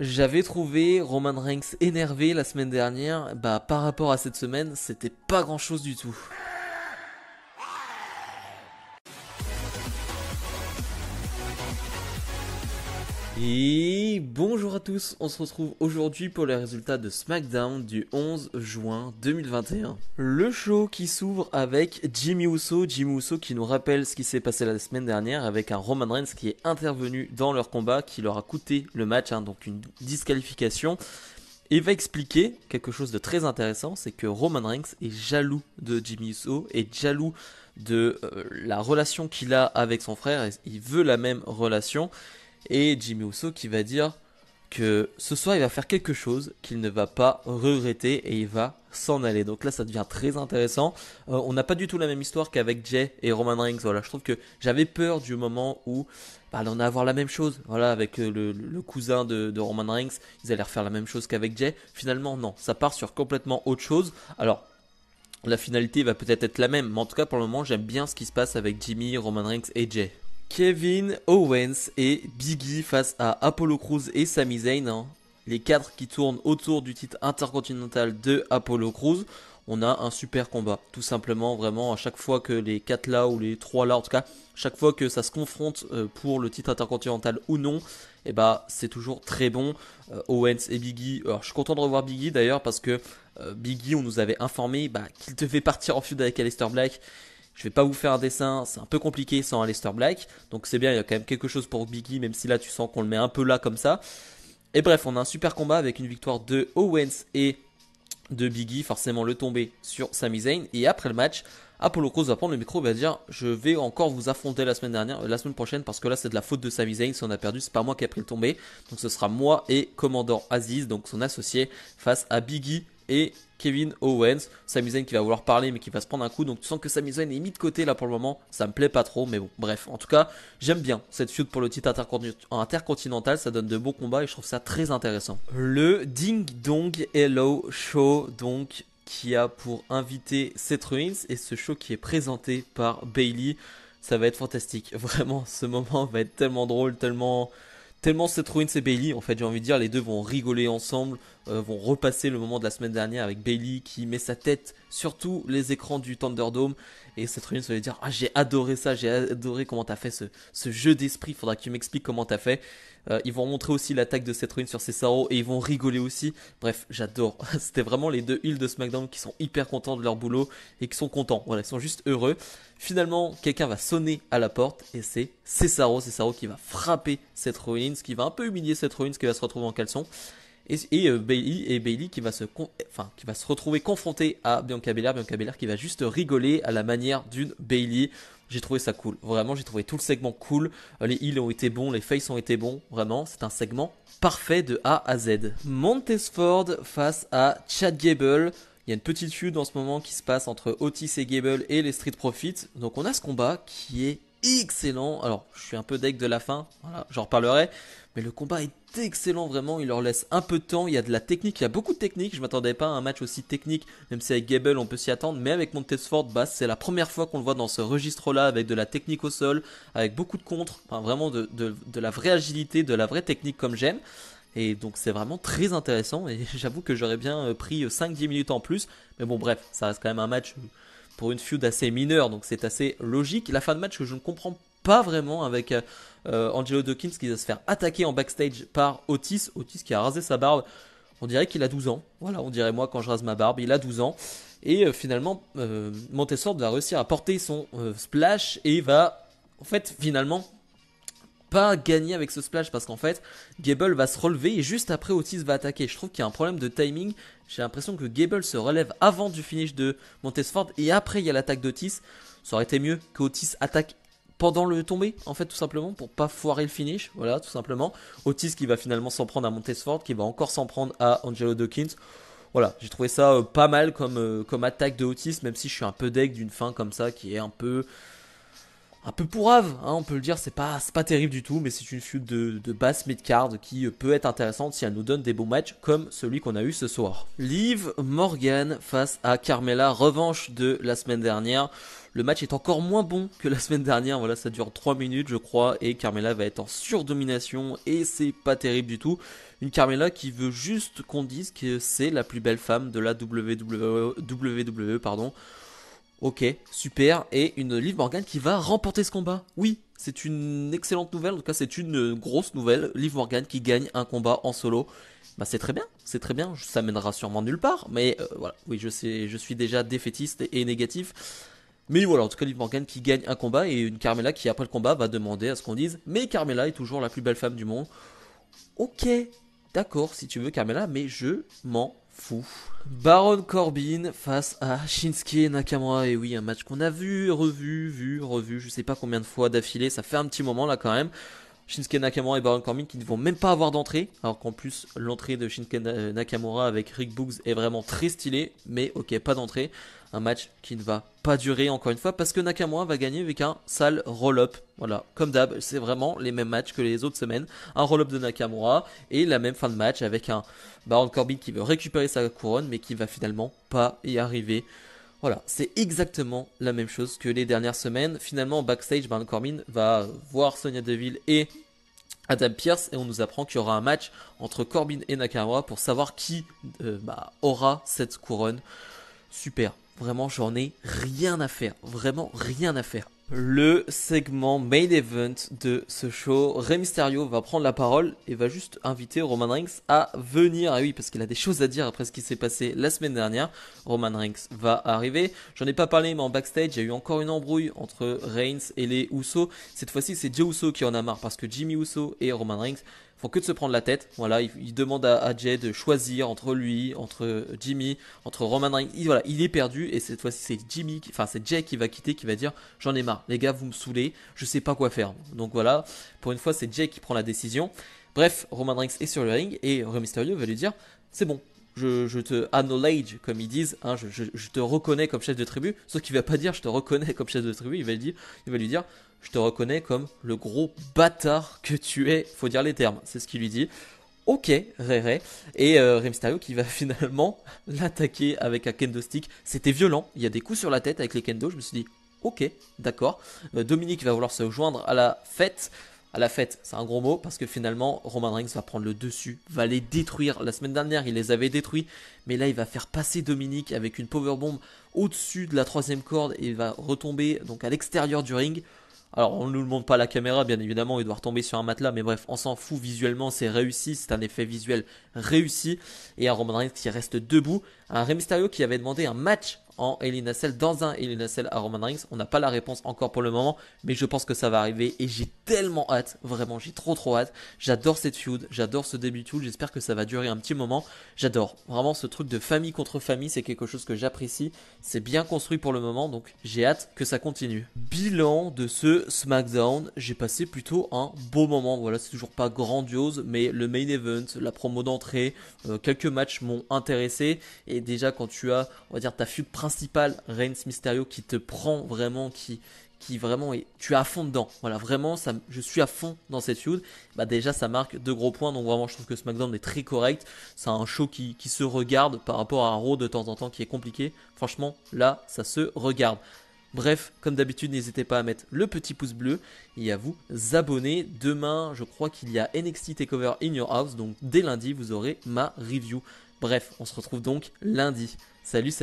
J'avais trouvé Roman Reigns énervé la semaine dernière, bah par rapport à cette semaine, c'était pas grand chose du tout. Et bonjour à tous, on se retrouve aujourd'hui pour les résultats de SmackDown du 11 juin 2021. Le show qui s'ouvre avec Jimmy Uso qui nous rappelle ce qui s'est passé la semaine dernière avec un Roman Reigns qui est intervenu dans leur combat, qui leur a coûté le match, donc une disqualification. Et va expliquer quelque chose de très intéressant, c'est que Roman Reigns est jaloux de Jimmy Uso, est jaloux de la relation qu'il a avec son frère, et il veut la même relation. Et Jimmy Uso qui va dire que ce soir il va faire quelque chose qu'il ne va pas regretter et il va s'en aller. Donc là ça devient très intéressant. On n'a pas du tout la même histoire qu'avec Jay et Roman Reigns. Voilà, je trouve que j'avais peur du moment où on allait avoir la même chose. Voilà, avec le cousin de Roman Reigns, ils allaient refaire la même chose qu'avec Jay. Finalement non, ça part sur complètement autre chose. Alors la finalité va peut-être être la même, mais en tout cas pour le moment j'aime bien ce qui se passe avec Jimmy, Roman Reigns et Jay. Kevin Owens et Big E face à Apollo Crews et Sami Zayn. Les quatre qui tournent autour du titre intercontinental de Apollo Crews. On a un super combat, tout simplement, vraiment, à chaque fois que les 4 là, ou les 3 là, en tout cas, chaque fois que ça se confronte pour le titre intercontinental ou non, et c'est toujours très bon. Owens et Big E, alors je suis content de revoir Big E d'ailleurs, parce que Big E, on nous avait informé qu'il devait partir en feud avec Aleister Black. Je vais pas vous faire un dessin, c'est un peu compliqué sans Aleister Black. Donc c'est bien, il y a quand même quelque chose pour Big E, même si là tu sens qu'on le met un peu là comme ça. Et bref, on a un super combat avec une victoire de Owens et de Big E, forcément le tombé sur Sami Zayn. Et après le match, Apollo Crews va prendre le micro et va dire: je vais encore vous affronter la semaine prochaine, parce que là c'est de la faute de Sami Zayn. Si on a perdu, c'est pas moi qui ai pris le tombé. Donc ce sera moi et Commandant Aziz, donc son associé, face à Big E et Kevin Owens. Sami Zayn qui va vouloir parler mais qui va se prendre un coup, donc tu sens que Sami Zayn est mis de côté là pour le moment. Ça me plaît pas trop, mais bon, bref, en tout cas j'aime bien cette feud pour le titre intercontinental. Ça donne de beaux combats et je trouve ça très intéressant. Le Ding Dong Hello Show, donc, qui a pour invité Seth Rollins, et ce show qui est présenté par Bayley. Ça va être fantastique, vraiment, ce moment va être tellement drôle, tellement Seth Rollins et Bayley, en fait, j'ai envie de dire, les deux vont rigoler ensemble, vont repasser le moment de la semaine dernière avec Bayley qui met sa tête sur tous les écrans du Thunderdome. Et Seth Rollins va lui dire: ah, j'ai adoré ça, j'ai adoré comment t'as fait ce jeu d'esprit, faudra que tu m'expliques comment t'as fait. Ils vont montrer aussi l'attaque de Seth Rollins sur Cesaro et ils vont rigoler aussi. Bref, j'adore. C'était vraiment les deux heels de SmackDown qui sont hyper contents de leur boulot et qui sont contents. Voilà, ils sont juste heureux. Finalement, quelqu'un va sonner à la porte et c'est Cesaro qui va frapper Seth Rollins, qui va un peu humilier Seth Rollins, qui va se retrouver en caleçon. Et Bayley qui va qui va se retrouver confronté à Bianca Belair qui va juste rigoler à la manière d'une Bayley. J'ai trouvé ça cool, vraiment j'ai trouvé tout le segment cool. Les heels ont été bons, les faces ont été bons, vraiment c'est un segment parfait de A à Z. Montesford face à Chad Gable. Il y a une petite feud en ce moment qui se passe entre Otis et Gable et les Street Profits. Donc on a ce combat qui est excellent. Alors je suis un peu deg de la fin, voilà, j'en reparlerai. Mais le combat est excellent, vraiment, il leur laisse un peu de temps, il y a de la technique, il y a beaucoup de technique, je m'attendais pas à un match aussi technique, même si avec Gable on peut s'y attendre, mais avec Montesford, c'est la première fois qu'on le voit dans ce registre-là, avec de la technique au sol, avec beaucoup de contres, enfin vraiment de la vraie agilité, de la vraie technique comme j'aime. Et donc c'est vraiment très intéressant, et j'avoue que j'aurais bien pris 5-10 minutes en plus, mais bon bref, ça reste quand même un match pour une feud assez mineure, donc c'est assez logique. La fin de match que je ne comprends pas vraiment, avec Angelo Dawkins qui va se faire attaquer en backstage par Otis qui a rasé sa barbe. On dirait qu'il a 12 ans, voilà, on dirait moi quand je rase ma barbe, il a 12 ans. Et finalement, Montesford va réussir à porter son splash et va, en fait, finalement, pas gagner avec ce splash, parce qu'en fait Gable va se relever et juste après Otis va attaquer. Je trouve qu'il y a un problème de timing. J'ai l'impression que Gable se relève avant du finish de Montesford et après il y a l'attaque d'Otis. Ça aurait été mieux qu'Otis attaque pendant le tombé, en fait, tout simplement, pour pas foirer le finish. Voilà, tout simplement. Otis qui va finalement s'en prendre à Montesford, qui va encore s'en prendre à Angelo Dawkins. Voilà, j'ai trouvé ça pas mal comme attaque de Otis, même si je suis un peu deg d'une fin comme ça qui est un peu pourrave, hein, on peut le dire, c'est pas terrible du tout, mais c'est une feud de basse mid-card qui peut être intéressante si elle nous donne des bons matchs comme celui qu'on a eu ce soir. Liv Morgan face à Carmella, revanche de la semaine dernière. Le match est encore moins bon que la semaine dernière, voilà, ça dure 3 minutes je crois, et Carmella va être en surdomination, et c'est pas terrible du tout. Une Carmella qui veut juste qu'on dise que c'est la plus belle femme de la WWE, pardon. Ok, super. Et une Liv Morgan qui va remporter ce combat. Oui, c'est une excellente nouvelle. En tout cas, c'est une grosse nouvelle. Liv Morgan qui gagne un combat en solo. Bah, c'est très bien, c'est très bien. Ça mènera sûrement nulle part. Mais voilà, oui, je sais, je suis déjà défaitiste et négatif. Mais voilà, en tout cas, Liv Morgan qui gagne un combat et une Carmella qui, après le combat, va demander à ce qu'on dise mais Carmella est toujours la plus belle femme du monde. Ok, d'accord, si tu veux Carmella, mais je m'en fous. Baron Corbin face à Shinsuke Nakamura. Et oui, un match qu'on a vu, revu, je sais pas combien de fois d'affilée. Ça fait un petit moment là quand même. Shinsuke Nakamura et Baron Corbin qui ne vont même pas avoir d'entrée. Alors qu'en plus, l'entrée de Shinsuke Nakamura avec Rick Boogs est vraiment très stylée. Mais ok, pas d'entrée. Un match qui ne va pas durer encore une fois parce que Nakamura va gagner avec un sale roll-up. Voilà, comme d'hab, c'est vraiment les mêmes matchs que les autres semaines. Un roll-up de Nakamura et la même fin de match avec un Baron Corbin qui veut récupérer sa couronne mais qui va finalement pas y arriver. Voilà, c'est exactement la même chose que les dernières semaines. Finalement, backstage, Baron Corbin va voir Sonya Deville et Adam Pearce et on nous apprend qu'il y aura un match entre Corbin et Nakamura pour savoir qui aura cette couronne. Super, vraiment j'en ai rien à faire, vraiment rien à faire. Le segment main event de ce show, Rey Mysterio va prendre la parole et va juste inviter Roman Reigns à venir. Ah oui, parce qu'il a des choses à dire après ce qui s'est passé la semaine dernière. Roman Reigns va arriver. J'en ai pas parlé, mais en backstage, il y a eu encore une embrouille entre Reigns et les Usos. Cette fois-ci, c'est Jey Uso qui en a marre parce que Jimmy Uso et Roman Reigns font que de se prendre la tête. Voilà, il demande à Jey de choisir entre lui, entre Jimmy, entre Roman Reigns. Voilà, il est perdu et cette fois-ci c'est Jey qui va quitter, qui va dire j'en ai marre, les gars, vous me saoulez, je sais pas quoi faire. Donc voilà, pour une fois, c'est Jey qui prend la décision. Bref, Roman Reigns est sur le ring et Rey Mysterio va lui dire c'est bon. Je te acknowledge, comme ils disent, hein, je te reconnais comme chef de tribu. Sauf qu'il va pas dire je te reconnais comme chef de tribu, il va lui dire je te reconnais comme le gros bâtard que tu es. Faut dire les termes, c'est ce qu'il lui dit. Ok, Rey. Et Rey Mysterio qui va finalement l'attaquer avec un kendo stick. C'était violent, il y a des coups sur la tête avec les kendo. Je me suis dit, ok, d'accord. Dominique va vouloir se joindre à la fête. À la fête, c'est un gros mot parce que finalement Roman Reigns va prendre le dessus, va les détruire. La semaine dernière, il les avait détruits, mais là il va faire passer Dominique avec une powerbomb au-dessus de la troisième corde et il va retomber donc à l'extérieur du ring. Alors on ne nous le montre pas à la caméra, bien évidemment, il doit retomber sur un matelas, mais bref, on s'en fout, visuellement c'est réussi, c'est un effet visuel réussi. Et un Roman Reigns qui reste debout, un Rey Mysterio qui avait demandé un match en Hell in a Cell, dans un Hell in a Cell à Roman Reigns. On n'a pas la réponse encore pour le moment, mais je pense que ça va arriver et j'ai tellement hâte, vraiment j'ai trop hâte. J'adore cette feud, j'adore ce début de feud, j'espère que ça va durer un petit moment. J'adore, vraiment ce truc de famille contre famille, c'est quelque chose que j'apprécie, c'est bien construit pour le moment, donc j'ai hâte que ça continue. Bilan de ce SmackDown, j'ai passé plutôt un beau moment, voilà, c'est toujours pas grandiose, mais le main event, la promo d'entrée, quelques matchs m'ont intéressé, et déjà quand tu as, on va dire, ta feud principale, Reigns Mysterio, qui te prend vraiment, qui vraiment est, tu es à fond dedans, voilà, vraiment, je suis à fond dans cette feud, bah déjà ça marque de gros points, donc vraiment je trouve que SmackDown est très correct, c'est un show qui se regarde par rapport à un Raw de temps en temps qui est compliqué, franchement, là, ça se regarde. Bref, comme d'habitude, n'hésitez pas à mettre le petit pouce bleu et à vous abonner. Demain, je crois qu'il y a NXT TakeOver in Your House, donc dès lundi, vous aurez ma review. Bref, on se retrouve donc lundi. Salut.